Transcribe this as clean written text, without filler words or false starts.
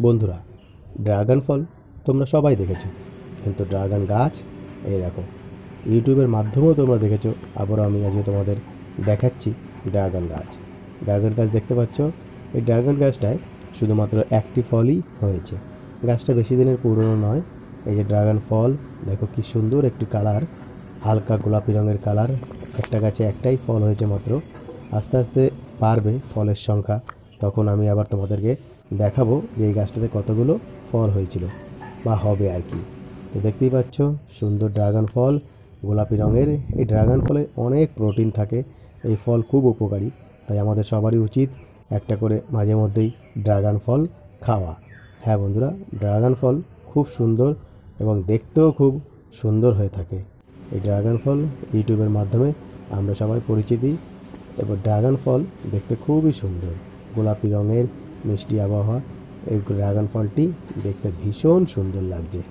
বন্ধুরা, ড্রাগন ফল তোমরা সবাই দেখেছো, কিন্তু ড্রাগন গাছ এই দেখো ইউটিউবের মাধ্যমেও তোমরা দেখেছো। আবারও আমি আজকে তোমাদের দেখাচ্ছি ড্রাগন গাছ। ড্রাগন গাছ দেখতে পাচ্ছ, এই ড্রাগন গাছটায় শুধুমাত্র একটি ফলই হয়েছে। গাছটা বেশি দিনের পুরনো নয়। এই যে ড্রাগন ফল দেখো কি সুন্দর একটি কালার, হালকা গোলাপি রঙের কালার। একটা গাছে একটাই ফল হয়েছে মাত্র। আস্তে আস্তে বাড়বে ফলের সংখ্যা, তখন আমি আবার তোমাদেরকে দেখাবো যে এই গাছটাতে কতগুলো ফল হয়েছিল বা হবে আর কি। তো দেখতেই পাচ্ছ সুন্দর ড্রাগন ফল, গোলাপি রঙের। এই ড্রাগন ফলে অনেক প্রোটিন থাকে, এই ফল খুব উপকারী। তাই আমাদের সবারই উচিত একটা করে মাঝে মধ্যেই ড্রাগন ফল খাওয়া। হ্যাঁ বন্ধুরা, ড্রাগন ফল খুব সুন্দর এবং দেখতেও খুব সুন্দর হয়ে থাকে। এই ড্রাগন ফল ইউটিউবের মাধ্যমে আমরা সবাই পরিচিতি। এবার ড্রাগন ফল দেখতে খুবই সুন্দর, গোলাপি রঙের, মিষ্টি আবহাওয়া। এই ড্রাগন ফলটি দেখতে ভীষণ সুন্দর লাগছে।